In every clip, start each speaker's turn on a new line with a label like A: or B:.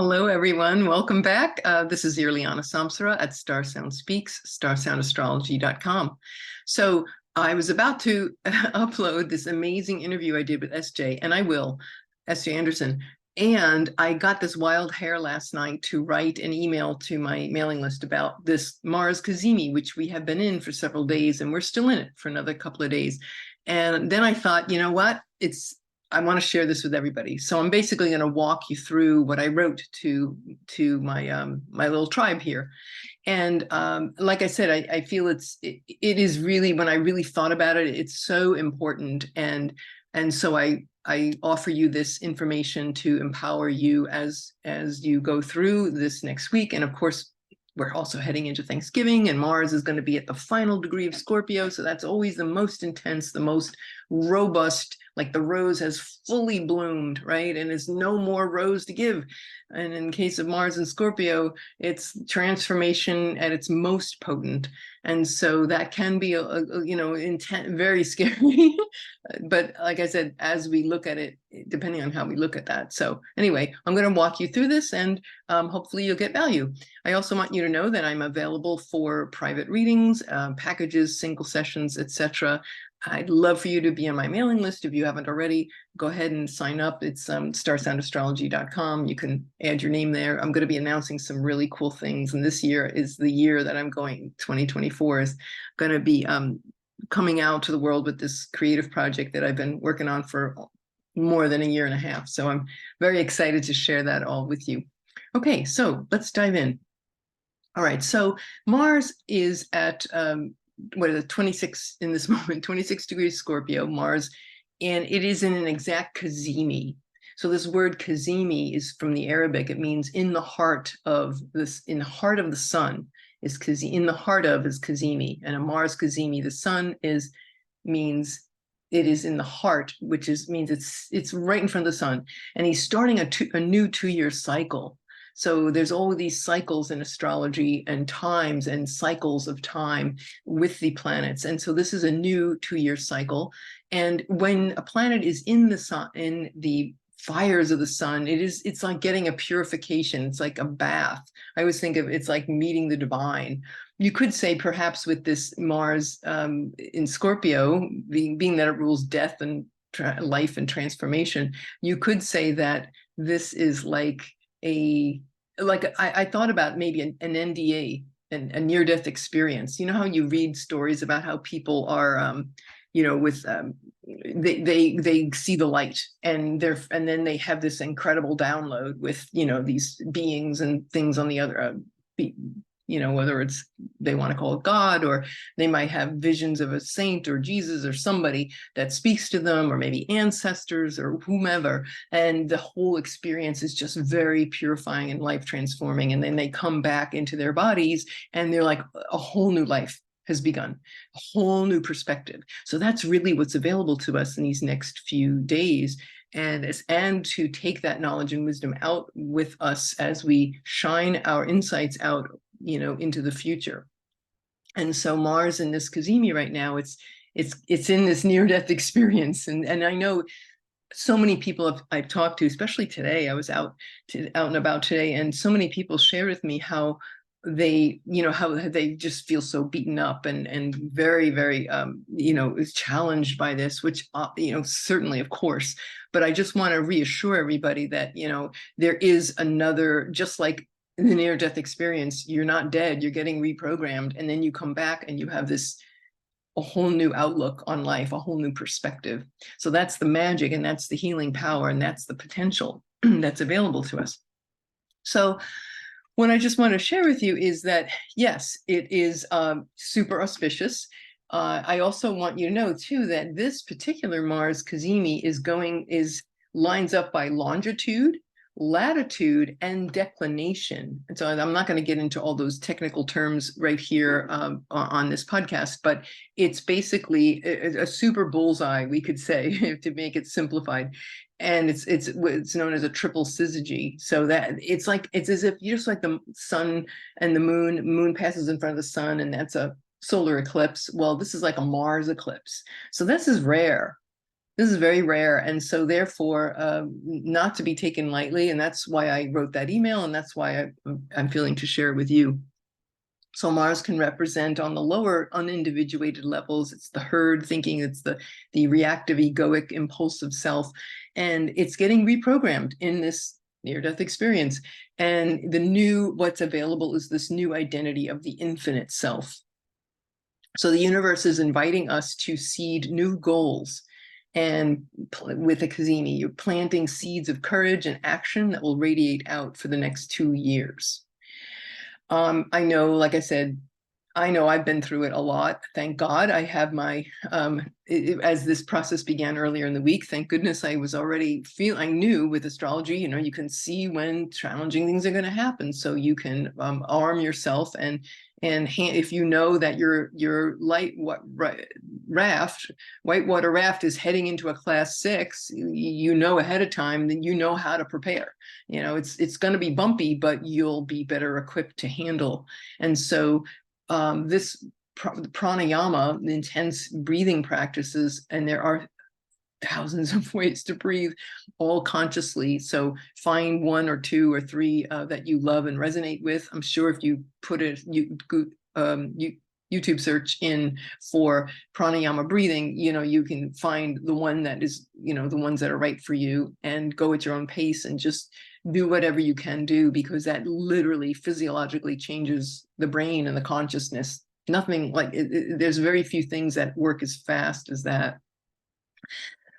A: Hello, everyone. Welcome back. This is Irlianna at StarSound Speaks, StarSoundastrology.com. So I was about to upload this amazing interview I did with SJ, and I will, SJ Anderson. And I got this wild hair last night to write an email to my mailing list about this Mars Cazimi, which we have been in for several days, and we're still in it for another couple of days. And then I thought, you know what? I want to share this with everybody. So I'm basically going to walk you through what I wrote to my my little tribe here. And like I said, I feel it is really, when I really thought about it, it's so important. And so I offer you this information to empower you as you go through this next week. And of course, we're also heading into Thanksgiving, and Mars is going to be at the final degree of Scorpio. So that's always the most intense, the most robust, like the rose has fully bloomed, right? And there's no more rose to give. And in case of Mars and Scorpio, it's transformation at its most potent. And so that can be, very scary. But like I said, as we look at it, depending on how we look at that. So anyway, I'm going to walk you through this, and hopefully you'll get value. I also want you to know that I'm available for private readings, packages, single sessions, etc. I'd love for you to be on my mailing list. If you haven't already, go ahead and sign up. It's StarSoundAstrology.com. You can add your name there. I'm going to be announcing some really cool things. And this year is the year that I'm going. 2024 is going to be coming out to the world with this creative project that I've been working on for more than a year and a half. So I'm very excited to share that all with you. Okay, so let's dive in. All right, so Mars is at what is it, 26 in this moment, 26 degrees Scorpio, Mars, and it is in an exact Cazimi. So this word Cazimi is from the Arabic. It means in the heart of this, in the heart of the sun is Cazimi, in the heart of is Cazimi, and a Mars Cazimi, the sun means it is in the heart, which means it's right in front of the sun, and he's starting a new 2-year cycle. So there's all of these cycles in astrology and times and cycles of time with the planets. And so this is a new 2-year cycle. And when a planet is in the sun, in the fires of the sun, it's like getting a purification. It's like a bath. I always think of it's like meeting the divine. You could say perhaps with this Mars in Scorpio, being that it rules death and life and transformation, you could say that this is like I thought about maybe an NDA, a near-death experience. You know how you read stories about how people are, they see the light, and then they have this incredible download with these beings and things on the other, whether it's they want to call it God, or they might have visions of a saint or Jesus or somebody that speaks to them, or maybe ancestors or whomever, and the whole experience is just very purifying and life transforming. And then they come back into their bodies, and they're like, a whole new life has begun, a whole new perspective. So that's really what's available to us in these next few days. And to take that knowledge and wisdom out with us as we shine our insights out into the future. And so Mars in this Cazimi right now, it's in this near-death experience. And I know so many people I've talked to, especially today, I was out and about today, and so many people shared with me how they just feel so beaten up and very, very challenged by this, which certainly, of course. But I just want to reassure everybody that there is another, just like in the near-death experience, you're not dead, you're getting reprogrammed, and then you come back and you have a whole new outlook on life, a whole new perspective. So that's the magic, and that's the healing power, and that's the potential that's available to us. So what I just want to share with you is that, yes, it is super auspicious. I also want you to know too that this particular Mars Cazimi lines up by longitude, latitude, and declination. And so I'm not going to get into all those technical terms right here on this podcast, but it's basically a super bullseye, we could say, to make it simplified. And it's known as a triple syzygy. So that it's as if you just like the sun and the moon passes in front of the sun, and that's a solar eclipse. Well, this is like a Mars eclipse. So this is rare. This is very rare, and so therefore not to be taken lightly, and that's why I wrote that email, and that's why I'm feeling to share it with you. So Mars can represent on the lower unindividuated levels. It's the herd thinking, it's the reactive, egoic, impulsive self, and it's getting reprogrammed in this near-death experience. And what's available is this new identity of the infinite self. So the universe is inviting us to seed new goals. And with a cazimi, you're planting seeds of courage and action that will radiate out for the next 2 years. I know, like I said, I know I've been through it a lot. Thank God I have my, as this process began earlier in the week, thank goodness I was already I knew with astrology, you can see when challenging things are going to happen. So you can arm yourself and if you know that your whitewater raft is heading into a class 6, ahead of time, then you know how to prepare. It's going to be bumpy, but you'll be better equipped to handle. And so this pranayama, intense breathing practices, and there are thousands of ways to breathe, all consciously. So find 1 or 2 or 3 that you love and resonate with. I'm sure if you put YouTube search in for pranayama breathing, you can find the one that is, the ones that are right for you, and go at your own pace and just do whatever you can do, because that literally physiologically changes the brain and the consciousness. Nothing like there's very few things that work as fast as that.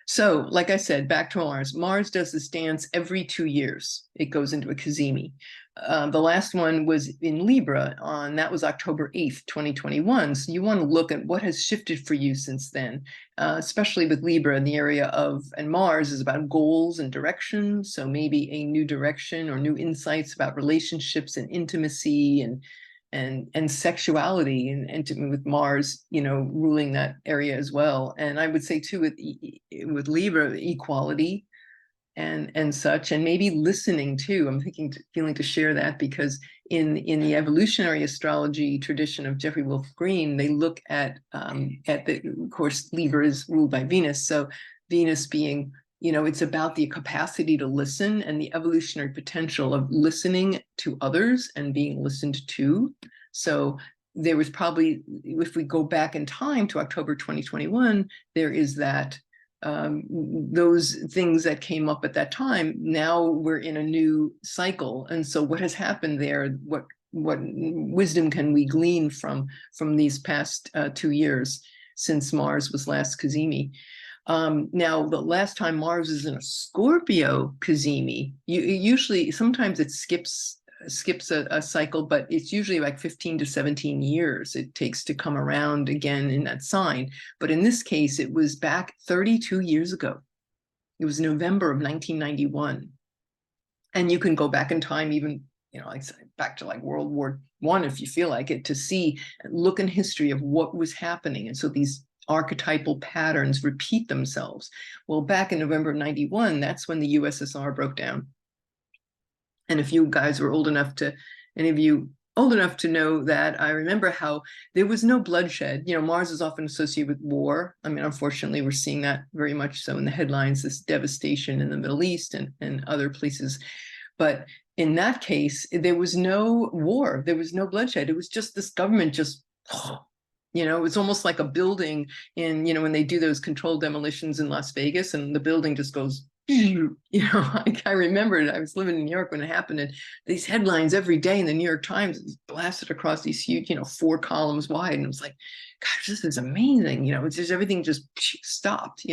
A: So, like I said, back to Mars. Mars does this dance every 2 years. It goes into a cazimi. The last one was in Libra, that was October 8th, 2021. So you want to look at what has shifted for you since then, especially with Libra in the area and Mars is about goals and direction. So maybe a new direction or new insights about relationships and intimacy and sexuality, and with Mars, ruling that area as well. And I would say too, with Libra, equality and such, and maybe listening too. I'm feeling to share that, because in the evolutionary astrology tradition of Jeffrey Wolf Green, they look at of course, Libra is ruled by Venus. So Venus being, it's about the capacity to listen and the evolutionary potential of listening to others and being listened to. So there was probably, if we go back in time to October 2021, there is that those things that came up at that time. Now we're in a new cycle, and so what has happened there? What wisdom can we glean from these past 2 years since Mars was last cazimi? Now, the last time Mars is in a Scorpio cazimi, sometimes it skips a cycle, but it's usually like 15 to 17 years it takes to come around again in that sign. But in this case, it was back 32 years ago. It was November of 1991. And you can go back in time, even, like back to like World War I, if you feel like it, to look in history of what was happening. And so these archetypal patterns repeat themselves. Well, back in November of 91, that's when the USSR broke down. And if you guys were old enough to know that, I remember how there was no bloodshed. Mars is often associated with war. I mean, unfortunately, we're seeing that very much so in the headlines, this devastation in the Middle East and other places. But in that case, there was no war. There was no bloodshed. It was just this government just, it's almost like a building when they do those controlled demolitions in Las Vegas, and the building just goes, I remembered I was living in New York when it happened, and these headlines every day in the New York Times blasted across these huge, 4 columns wide. And it was like, gosh, this is amazing. It's just everything just stopped,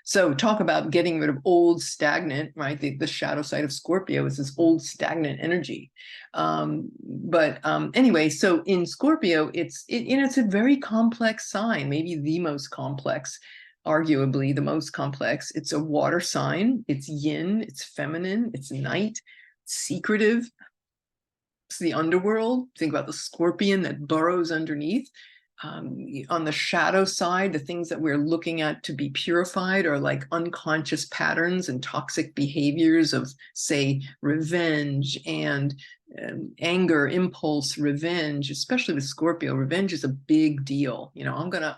A: So talk about getting rid of old stagnant, right? The shadow side of Scorpio is this old stagnant energy. Anyway, so in Scorpio, it's a very complex sign, maybe the most complex, arguably the most complex. It's a water sign. It's yin, it's feminine, it's night, it's secretive. It's the underworld. Think about the scorpion that burrows underneath. On the shadow side, the things that we're looking at to be purified are like unconscious patterns and toxic behaviors of, say, revenge and anger, impulse, revenge. Especially with Scorpio, revenge is a big deal. I'm gonna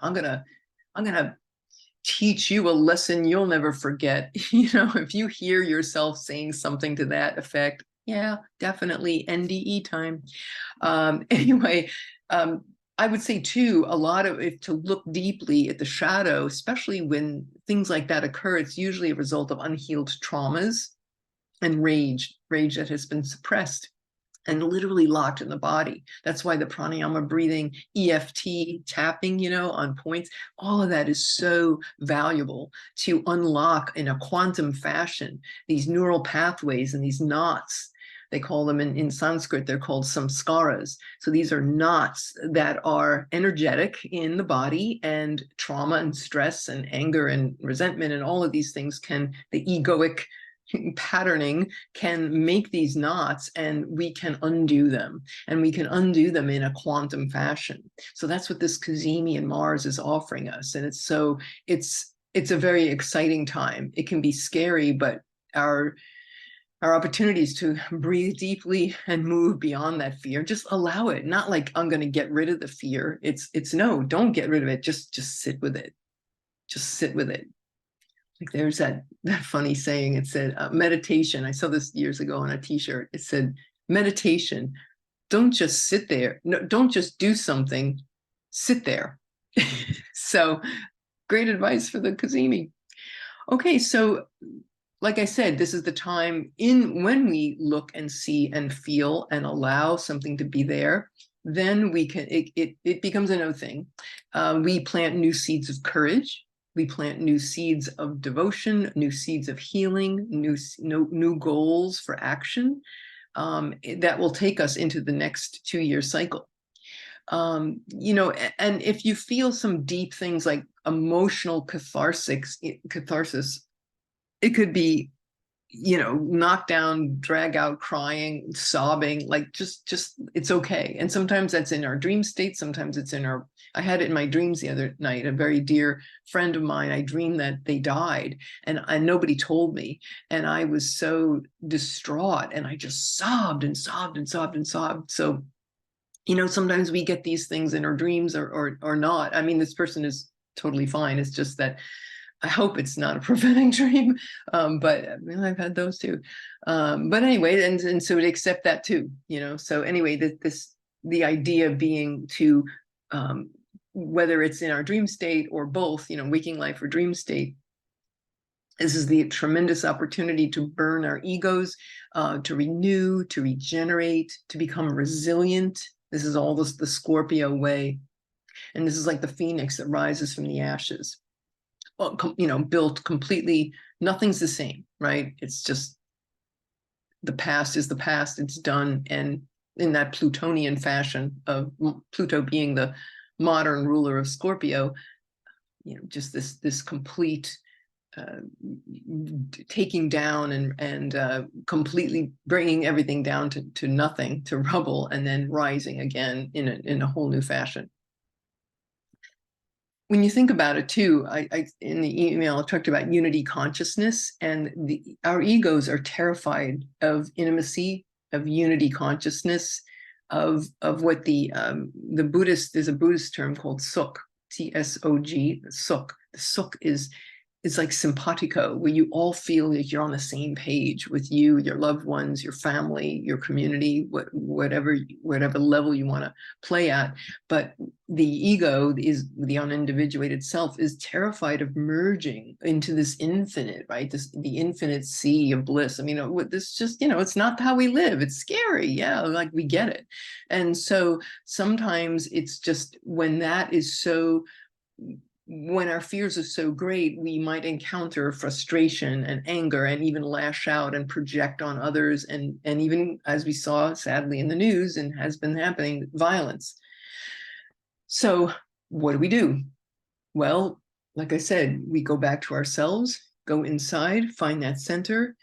A: teach you a lesson you'll never forget. You know, if you hear yourself saying something to that effect, yeah, definitely NDE time. Anyway, I would say too, a lot of if to look deeply at the shadow, especially when things like that occur, it's usually a result of unhealed traumas and rage that has been suppressed and literally locked in the body. That's why the pranayama breathing, EFT tapping, you know, on points, all of that is so valuable to unlock in a quantum fashion these neural pathways and these knots. They call them in Sanskrit, they're called samskaras. So these are knots that are energetic in the body, and trauma and stress and anger and resentment and all of these things the egoic patterning can make these knots, and we can undo them, and we can undo them in a quantum fashion. So that's what this Cazimi and Mars is offering us. And it's a very exciting time. It can be scary, but our opportunities to breathe deeply and move beyond that fear, just allow it. Not like I'm going to get rid of the fear. It's no, don't get rid of it. Just sit with it. Just sit with it. Like there's that funny saying. It said meditation. I saw this years ago on a t-shirt. It said meditation. Don't just sit there. No, don't just do something. Sit there. So great advice for the Cazimi. Okay, so like I said, this is the time when we look and see and feel and allow something to be there, then we can, it becomes another thing. We plant new seeds of courage. We plant new seeds of devotion, new seeds of healing, new goals for action that will take us into the next 2-year cycle. You know, and if you feel some deep things like emotional catharsis, it could be, you know, knock down, drag out, crying, sobbing, like just it's okay. And sometimes that's in our dream state. Sometimes it's I had it in my dreams the other night. A very dear friend of mine, I dreamed that they died, and nobody told me. And I was so distraught, and I just sobbed and sobbed and sobbed and sobbed. So, you know, sometimes we get these things in our dreams or not. I mean, this person is totally fine. It's just that I hope it's not a prophetic dream, but I mean, I've had those too. But anyway, and so to accept that too, you know. So anyway, the idea being to, whether it's in our dream state or both, you know, waking life or dream state, this is the tremendous opportunity to burn our egos, to renew, to regenerate, to become resilient. This is all the Scorpio way, and this is like the phoenix that rises from the ashes. Well, you know, built completely, nothing's the same, right? It's just the past is the past, it's done. And in that Plutonian fashion of Pluto being the modern ruler of Scorpio, you know, just this complete taking down and completely bringing everything down to nothing, to rubble, and then rising again in a whole new fashion. When you think about it too, I in the email I talked about unity consciousness, and our egos are terrified of intimacy, of unity consciousness, of what the Buddhist, there's a Buddhist term called sukh, Tsog, sukh. The sukh is like simpatico, where you all feel like you're on the same page with you, your loved ones, your family, your community, whatever level you want to play at. But the ego is the unindividuated self is terrified of merging into this infinite, right? The infinite sea of bliss. I mean, this just, you know, it's not how we live. It's scary. Yeah, like we get it. And so sometimes it's just when our fears are so great, we might encounter frustration and anger and even lash out and project on others. And even, as we saw sadly in the news and has been happening, violence. So what do we do? Well, like I said, we go back to ourselves, go inside, find that center,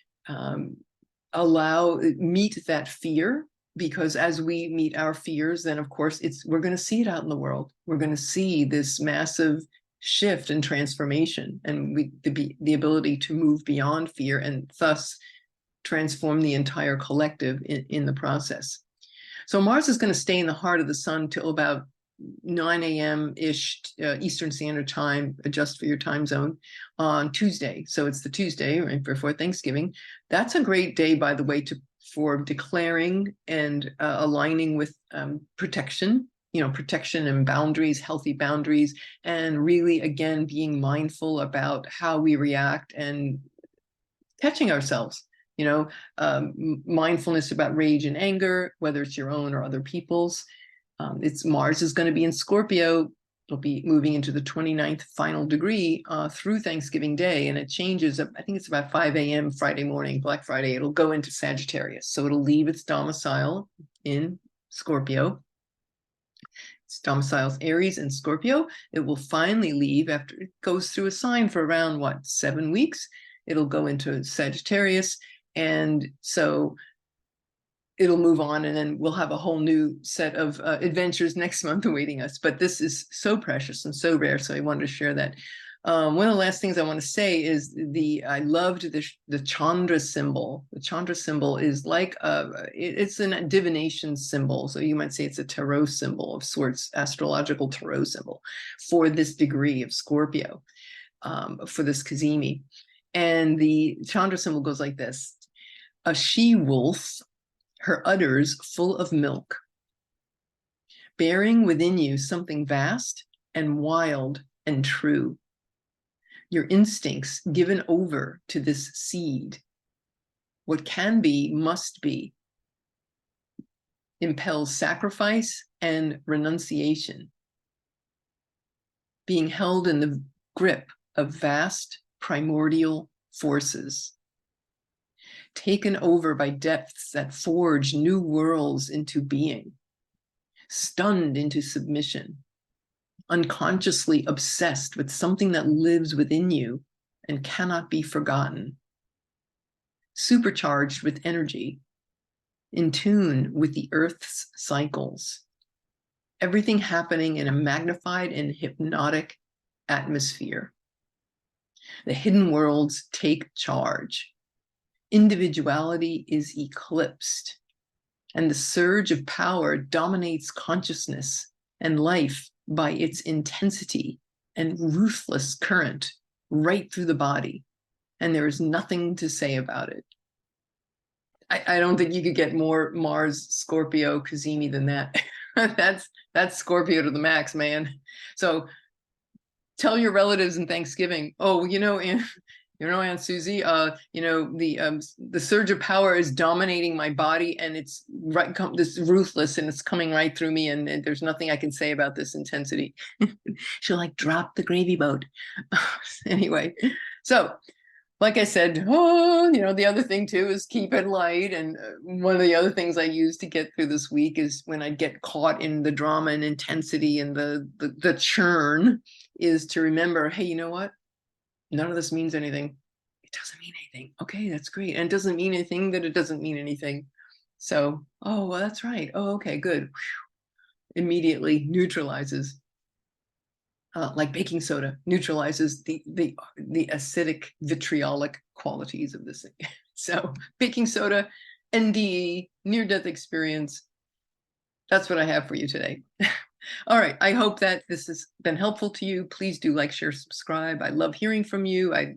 A: meet that fear. Because as we meet our fears, then of course we're going to see it out in the world. We're going to see this massive shift and transformation, and the ability to move beyond fear and thus transform the entire collective in the process. So Mars is going to stay in the heart of the sun till about 9 a.m.-ish Eastern Standard Time, adjust for your time zone, on Tuesday. So it's the Tuesday right before Thanksgiving. That's a great day, by the way, for declaring and aligning with protection, protection and boundaries, healthy boundaries, and really, again, being mindful about how we react and catching ourselves. Mindfulness about rage and anger, whether it's your own or other people's. Mars is going to be in Scorpio. It'll be moving into the 29th final degree through Thanksgiving Day, and it changes. I think it's about 5 a.m. Friday morning, Black Friday. It'll go into Sagittarius, so it'll leave its domicile in Scorpio. Its domiciles Aries and Scorpio. It will finally leave after it goes through a sign for around 7 weeks. It'll go into Sagittarius, and so it'll move on, and then we'll have a whole new set of adventures next month awaiting us. But this is so precious and so rare, so I wanted to share that. One of the last things I want to say is I loved the Chandra symbol. The Chandra symbol is like it's a divination symbol, so you might say it's a tarot symbol of sorts, astrological tarot symbol for this degree of Scorpio, for this Cazimi. And the Chandra symbol goes like this: a she-wolf, her udders full of milk, bearing within you something vast and wild and true. Your instincts given over to this seed. What can be, must be, impels sacrifice and renunciation, being held in the grip of vast primordial forces, taken over by depths that forge new worlds into being, stunned into submission, unconsciously obsessed with something that lives within you and cannot be forgotten, supercharged with energy, in tune with the Earth's cycles, everything happening in a magnified and hypnotic atmosphere. The hidden worlds take charge. Individuality is eclipsed, and the surge of power dominates consciousness and life by its intensity and ruthless current right through the body, and there is nothing to say about it. I don't think you could get more Mars Scorpio Cazimi than that. That's Scorpio to the max, man. So tell your relatives in Thanksgiving, Aunt Susie, the surge of power is dominating my body, and it's this ruthless, and it's coming right through me, and there's nothing I can say about this intensity. She'll drop the gravy boat. Anyway, so like I said, the other thing too is keep it light. And one of the other things I use to get through this week is when I get caught in the drama and intensity and the churn, is to remember, hey, you know what? None of this means anything. It doesn't mean anything. Okay, that's great. And it doesn't mean anything that it doesn't mean anything. So, oh, well, that's right. Oh, okay, good. Whew. Immediately neutralizes. Like baking soda neutralizes the acidic, vitriolic qualities of this thing. So baking soda, NDE, near-death experience. That's what I have for you today. All right, I hope that this has been helpful to you. Please do like, share, subscribe. I love hearing from you. I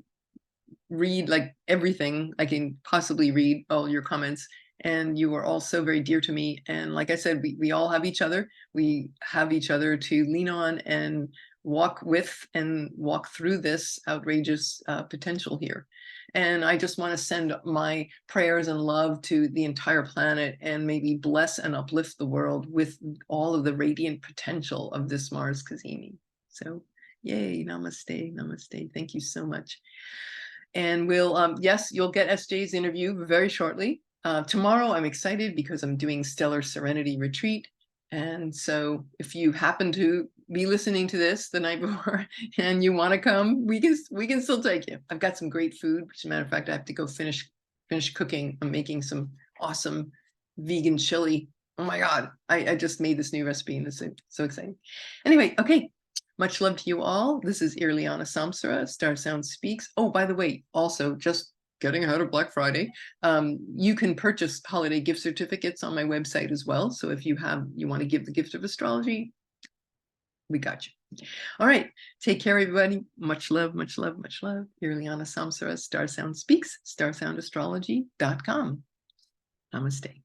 A: read everything I can possibly read, all your comments, and you are all so very dear to me. And like I said, we all have each other. We have each other to lean on and walk with and walk through this outrageous potential here. And I just want to send my prayers and love to the entire planet, and maybe bless and uplift the world with all of the radiant potential of this Mars Cazimi. So yay, namaste, namaste. Thank you so much. And yes, you'll get SJ's interview very shortly. Tomorrow I'm excited because I'm doing Stellar Serenity Retreat. And so if you happen to be listening to this the night before and you want to come, we can still take you. I've got some great food. As a matter of fact, I have to go finish cooking. I'm making some awesome vegan chili. Oh my God, I just made this new recipe, and it's so exciting. Anyway, okay. Much love to you all. This is Irlianna Samsara, StarSound Speaks. Oh, by the way, also just getting ahead of Black Friday, you can purchase holiday gift certificates on my website as well. So if you want to give the gift of astrology, We got you. All right. Take care, everybody. Much love, much love, much love. Irlianna Samsara, StarSound Speaks, StarSoundastrology.com. Namaste.